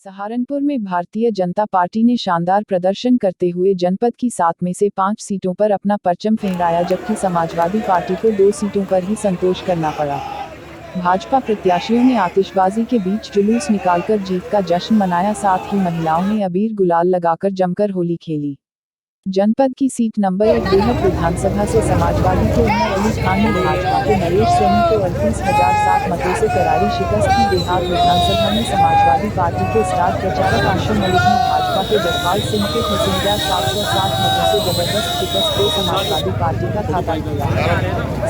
सहारनपुर में भारतीय जनता पार्टी ने शानदार प्रदर्शन करते हुए जनपद की 7 में से 5 सीटों पर अपना परचम फहराया, जबकि समाजवादी पार्टी को 2 सीटों पर ही संतोष करना पड़ा। भाजपा प्रत्याशियों ने आतिशबाजी के बीच जुलूस निकालकर जीत का जश्न मनाया, साथ ही महिलाओं ने अबीर गुलाल लगाकर जमकर होली खेली। जनपद की सीट नंबर 1 बेहद विधानसभा से समाजवादी के उमर अली खान ने भाजपा के नरेश सैनी को 38,007 मतों से करारी शिकस्त दी। देहात विधानसभा में समाजवादी पार्टी के स्टार प्रचारक आशु मलिक ने भाजपा के जगपाल सिंह के 37,760 मतों से जबरदस्त शिकस्त दे समाजवादी पार्टी का खाता खोला।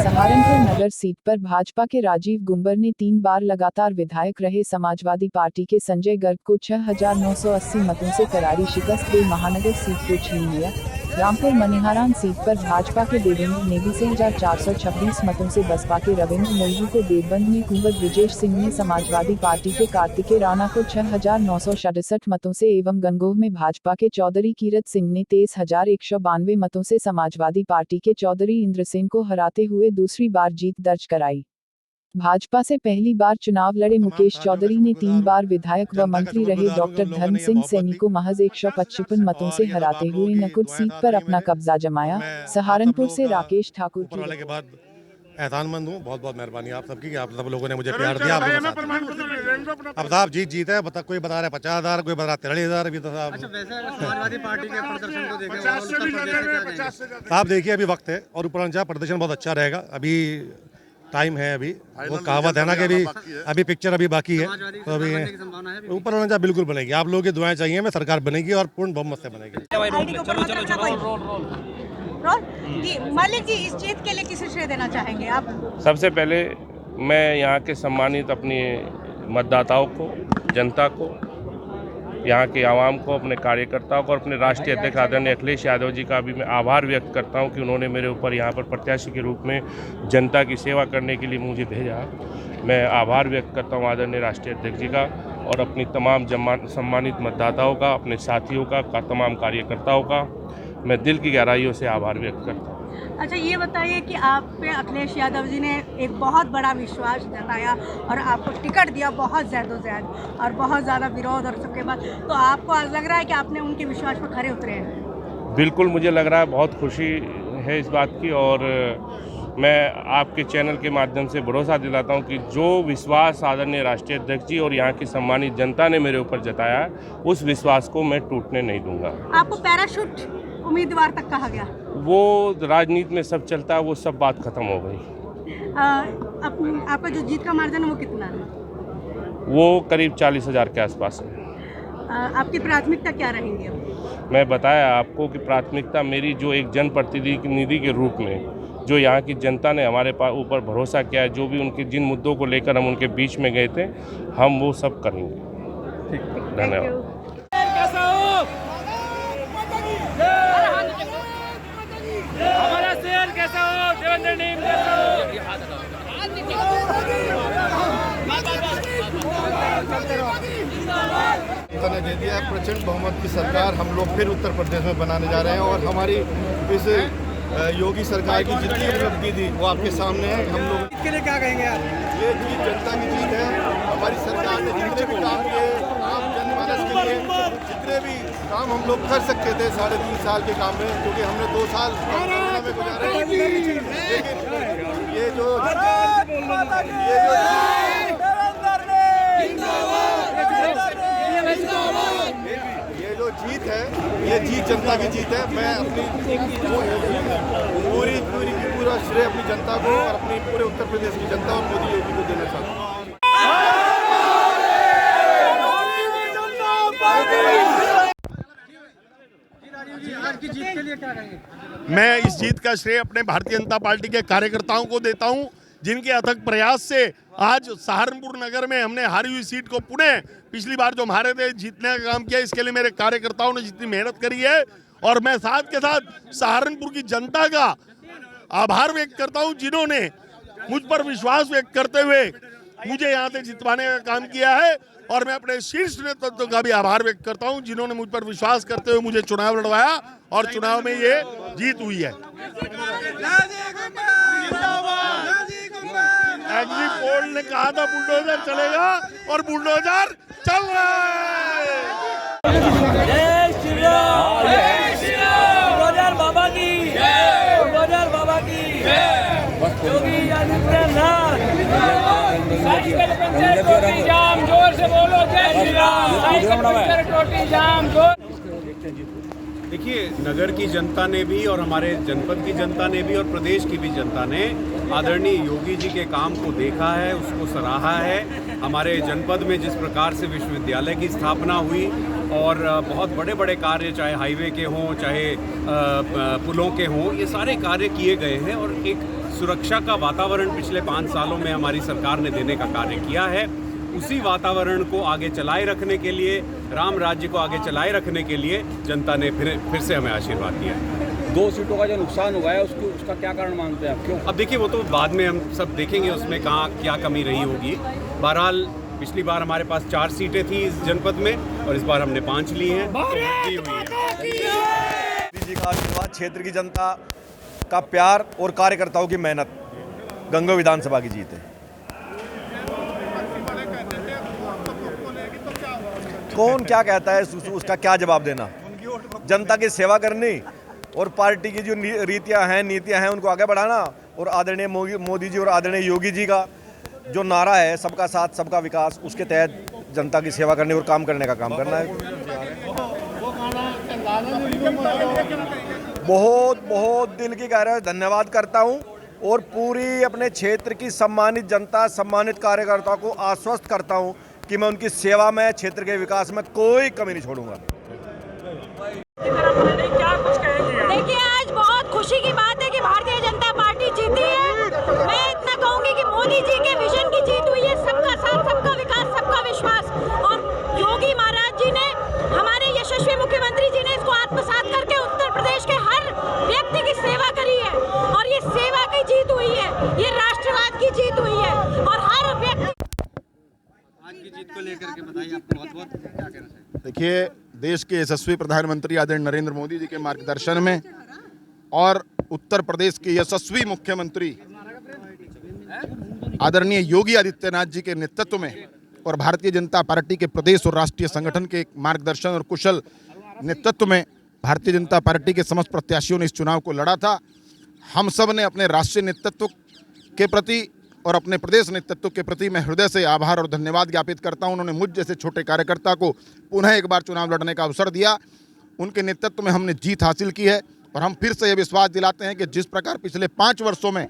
सहारनपुर नगर सीट पर भाजपा के राजीव गुंबर ने 3 बार लगातार विधायक रहे समाजवादी पार्टी के संजय गर्ग को 6,980 मतों से करारी शिकस्त दे महानगर सीट को छीन लिया। रामपुर मनिहारान सीट पर भाजपा के देवेंद्र नेगी से 1,426 मतों से बसपा के रविंद्र मोल्ही को देवबंद में कुंवर ब्रिजेश सिंह ने समाजवादी पार्टी के कार्तिकेय राणा को 6,967 मतों से एवं गंगोह में भाजपा के चौधरी कीरत सिंह ने 23,192 मतों से समाजवादी पार्टी के चौधरी इंद्रसेन को हराते हुए दूसरी बार जीत दर्ज कराई। भाजपा से पहली बार चुनाव लड़े मुकेश चौधरी ने 3 बार विधायक व मंत्री रहे डॉक्टर धर्म सिंह सैनी को महज 155 मतों से हराते हुए नकुद सीट पर अपना कब्जा जमाया। सहारनपुर से राकेश ठाकुर की एहसानमंद हूँ, बहुत बहुत मेहरबानी आप सबकी कि आप सब लोगों ने मुझे प्यार दिया। अब साहब जीत है, कोई बता रहा है 50,000, कोई बता रहा है 43,000। अभी तो साहब समाजवादी पार्टी के प्रदर्शन को देखें, साहब देखिए अभी वक्त है और ऊपर प्रदर्शन बहुत अच्छा रहेगा। अभी टाइम है, अभी वो कहावत है ना कि अभी पिक्चर अभी बाकी है, तो अभी ऊपर वाला बिल्कुल बनेगी। आप लोगों की दुआएं चाहिए, मैं सरकार बनेगी और पूर्ण बहुमत से बनेगी। जी मलिक जी, इस जीत के लिए किसे श्रेय देना चाहेंगे आप? सबसे पहले मैं यहाँ के सम्मानित अपने मतदाताओं को, जनता को, यहाँ के आवाम को, अपने कार्यकर्ताओं को और अपने राष्ट्रीय अध्यक्ष आदरणीय अखिलेश यादव जी का भी मैं आभार व्यक्त करता हूँ कि उन्होंने मेरे ऊपर यहाँ पर प्रत्याशी के रूप में जनता की सेवा करने के लिए मुझे भेजा। मैं आभार व्यक्त करता हूँ आदरणीय राष्ट्रीय अध्यक्ष जी का और अपनी तमाम सम्मानित मतदाताओं का, अपने साथियों का, तमाम कार्यकर्ताओं का मैं दिल की गहराइयों से आभार व्यक्त करता हूँ। अच्छा, ये बताइए कि आप पे अखिलेश यादव जी ने एक बहुत बड़ा विश्वास जताया और आपको टिकट दिया बहुत ज़्यादा और बहुत ज़्यादा विरोध और सबके बाद, तो आपको आज लग रहा है कि आपने उनके विश्वास पर खरे उतरे हैं? बिल्कुल, मुझे लग रहा है, बहुत खुशी है इस बात की और मैं आपके चैनल के माध्यम से भरोसा दिलाता हूं कि जो विश्वास आदरणीय राष्ट्रीय अध्यक्ष जी और यहाँ की सम्मानित जनता ने मेरे ऊपर जताया, उस विश्वास को मैं टूटने नहीं दूंगा। आपको पैराशूट उम्मीदवार तक कहा गया, वो राजनीति में सब चलता है, वो सब बात खत्म हो गई। आपका जो जीत का मार्जिन है वो कितना है? वो करीब 40,000 के आसपास है। आपकी प्राथमिकता क्या रहेंगी? मैं बताया आपको कि प्राथमिकता मेरी जो एक जनप्रतिनिधि के रूप में जो यहाँ की जनता ने हमारे ऊपर भरोसा किया है, जो भी उनके जिन मुद्दों को लेकर हम उनके बीच में गए थे, हम वो सब करेंगे। धन्यवाद। हमारा शहर कैसा हो, देवेंद्र नीम कैसा हो। ने दे दिया प्रचंड बहुमत की सरकार हम लोग फिर उत्तर प्रदेश में बनाने जा रहे हैं और हमारी इस योगी सरकार की जितनी उपलब्धि थी वो आपके सामने है। हम लोग इसके लिए क्या कहेंगे आप? ये जीत जनता की जीत है। हमारी सरकार ने जितने भी काम किए आम जनमानस के लिए, जितने भी काम हम लोग कर सकते थे 3.5 साल के काम में, क्योंकि हमने 2 साल में गुजारे, लेकिन ये जो जीत है, ये जीत जनता की जीत है। मैं अपनी पूरा श्रेय अपनी जनता को और अपनी पूरे उत्तर प्रदेश की जनता और मोदी योगी को देना चाहता हूँ। आज की जीत के लिए क्या कहेंगे? मैं इस जीत का श्रेय अपने भारतीय जनता पार्टी के कार्यकर्ताओं को देता हूं, जिनके अथक प्रयास से आज सहारनपुर नगर में हमने हारी हुई सीट को पुनः पिछली बार जो हमारे थे जीतने का काम किया। इसके लिए मेरे कार्यकर्ताओं ने जितनी मेहनत करी है और मैं साथ के साथ सहारनपुर की जनता का आभार व्यक्त करता हूं, जिन्होंने मुझ पर विश्वास व्यक्त करते हुए मुझे यहाँ से जितवाने का काम किया है। और मैं अपने शीर्ष नेतृत्व का भी आभार व्यक्त करता हूं, जिन्होंने मुझ पर विश्वास करते हुए मुझे चुनाव लड़वाया और चुनाव में ये जीत हुई है। एग्जिट पोल ने कहा था बुलडोजर चलेगा और बुलडोजर चल रहा है। जय श्री राम, जय श्री राम, गोदर बाबा की जय, गोदर बाबा की जय, योगी आदित्यनाथ। साइकिल पंचर टोटी जाम, जोर से बोलो जय श्री राम। साइकिल पंचर टोटी जाम, जोर। देखिए, नगर की जनता ने भी और हमारे जनपद की जनता ने भी और प्रदेश की भी जनता ने आदरणीय योगी जी के काम को देखा है, उसको सराहा है। हमारे जनपद में जिस प्रकार से विश्वविद्यालय की स्थापना हुई और बहुत बड़े बड़े कार्य, चाहे हाईवे के हों, चाहे पुलों के हों, ये सारे कार्य किए गए हैं और एक सुरक्षा का वातावरण पिछले 5 सालों में हमारी सरकार ने देने का कार्य किया है। उसी वातावरण को आगे चलाए रखने के लिए, राम राज्य को आगे चलाए रखने के लिए जनता ने फिर से हमें आशीर्वाद दिया है। 2 सीटों का जो नुकसान हुआ है उसका क्या कारण मानते हैं आप, क्यों? अब देखिए, वो तो बाद में हम सब देखेंगे उसमें कहाँ क्या कमी रही होगी। बहरहाल पिछली बार हमारे पास 4 सीटें थी इस जनपद में और इस बार हमने 5 ली हैं। मोदी जी का आशीर्वाद, क्षेत्र की जनता का प्यार और कार्यकर्ताओं की मेहनत, गंगो विधानसभा की जीत है। कौन क्या कहता है उसका क्या जवाब देना। जनता की सेवा करनी और पार्टी की जो रीतियां हैं, नीतियां हैं, उनको आगे बढ़ाना और आदरणीय मोदी जी और आदरणीय योगी जी का जो नारा है, सबका साथ सबका विकास, उसके तहत जनता की सेवा करने और काम करने का काम करना है। बहुत बहुत दिल की गहराई से धन्यवाद करता हूं और पूरी अपने क्षेत्र की सम्मानित जनता, सम्मानित कार्यकर्ताओं को आश्वस्त करता हूं कि मैं उनकी सेवा में, क्षेत्र के विकास में कोई कमी नहीं छोड़ूंगा। देखिए, आज बहुत खुशी की बात है कि भारतीय जनता पार्टी जीती है। मैं इतना कहूंगी कि मोदी जी के विजन की जीत हुई है, सबका साथ सबका विकास, सबका विश्वास। और योगी महाराज जी ने, हमारे यशस्वी मुख्यमंत्री जी ने इसको आत्मसात करके उत्तर प्रदेश के हर व्यक्ति की सेवा करी है और ये सेवा की जीत हुई है, ये राष्ट्रवाद की जीत हुई है और हर व्यक्ति की जीत को लेकर के बताइए, आपको बहुत-बहुत क्या कहना चाहिए? देखिए, देश के यशस्वी प्रधानमंत्री आदरणीय नरेंद्र मोदी जी के मार्गदर्शन में और उत्तर प्रदेश के यशस्वी मुख्यमंत्री आदरणीय योगी आदित्यनाथ जी के नेतृत्व में और भारतीय जनता पार्टी के प्रदेश और राष्ट्रीय संगठन के मार्गदर्शन और कुशल नेतृत्व में भारतीय जनता पार्टी के समस्त प्रत्याशियों ने इस चुनाव को लड़ा था। हम सब ने अपने राष्ट्रीय नेतृत्व के प्रति और अपने प्रदेश नेतृत्व के प्रति मैं हृदय से आभार और धन्यवाद ज्ञापित करता हूं। उन्होंने मुझ जैसे छोटे कार्यकर्ता को पुनः एक बार चुनाव लड़ने का अवसर दिया। उनके नेतृत्व में हमने जीत हासिल की है और हम फिर से यह विश्वास दिलाते हैं कि जिस प्रकार पिछले 5 वर्षों में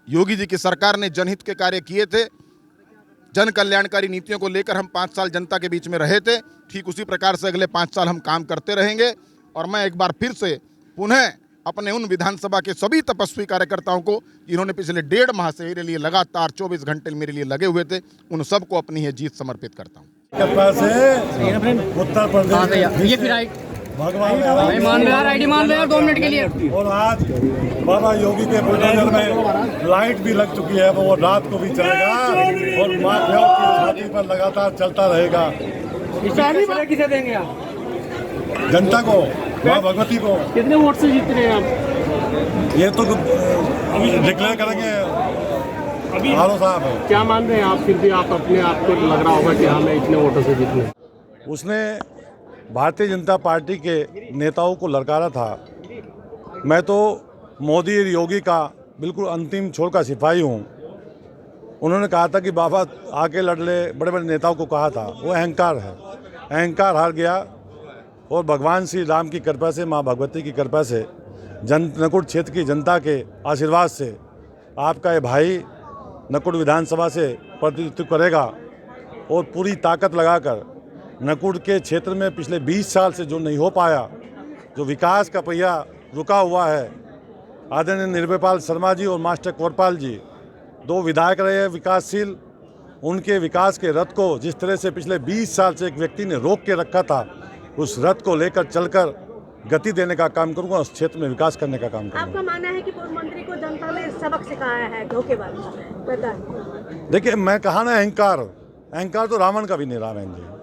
योगी जी की सरकार ने जनहित के कार्य किए थे, जन कल्याणकारी नीतियों को लेकर हम 5 साल जनता के बीच में रहे थे, ठीक उसी प्रकार से अगले 5 साल हम काम करते रहेंगे। और मैं एक बार फिर से पुनः अपने उन विधानसभा के सभी तपस्वी कार्यकर्ताओं को, जिन्होंने पिछले 1.5 माह से मेरे लिए लगातार 24 घंटे मेरे लिए लगे हुए थे, उन सबको अपनी ये जीत समर्पित करता हूँ। उत्तर प्रदेश भगवान आईडी मान लो यार 2 मिनट के लिए। और आज बाबा योगी के बुलडोजर में लाइट भी लग चुकी है, वो रात को भी चलेगा और माफियाओं की छाती पर लगातार चलता रहेगा। किसे देंगे आप? जनता को, माँ भगवती को। कितने वोट से जीत रहे हैं आप? ये तो डिक्लेयर करेंगे अभी आलो साहब। क्या मान रहे हैं आप? फिर भी आप अपने आप को लग रहा होगा कि हाँ मैं इतने वोटों से जीतने। उसने भारतीय जनता पार्टी के नेताओं को ललकारा था। मैं तो मोदी और योगी का बिल्कुल अंतिम छोर का सिपाही हूँ। उन्होंने कहा था कि बाबा आके लड़ ले, बड़े बड़े नेताओं को कहा था, वो अहंकार है। अहंकार हार गया और भगवान श्री राम की कृपा से, माँ भगवती की कृपा से, नकुड़ क्षेत्र की जनता के आशीर्वाद से आपका ये भाई नकुड़ विधानसभा से प्रतिनिधित्व करेगा और पूरी ताकत लगाकर नकुड़ के क्षेत्र में पिछले 20 साल से जो नहीं हो पाया, जो विकास का पहिया रुका हुआ है, आदरणीय निर्भयपाल शर्मा जी और मास्टर कोरपाल जी 2 विधायक रहे हैं विकासशील, उनके विकास के रथ को जिस तरह से पिछले 20 साल से एक व्यक्ति ने रोक के रखा था, उस रथ को लेकर चलकर गति देने का काम करूंगा, उस क्षेत्र में विकास करने का काम करूंगा। आपका मानना है कि पूर्व मंत्री को जनता ने सबक सिखाया है धोखेबाजी? देखिए, मैं कहा ना, अहंकार तो रावण का भी नहीं, रावण जी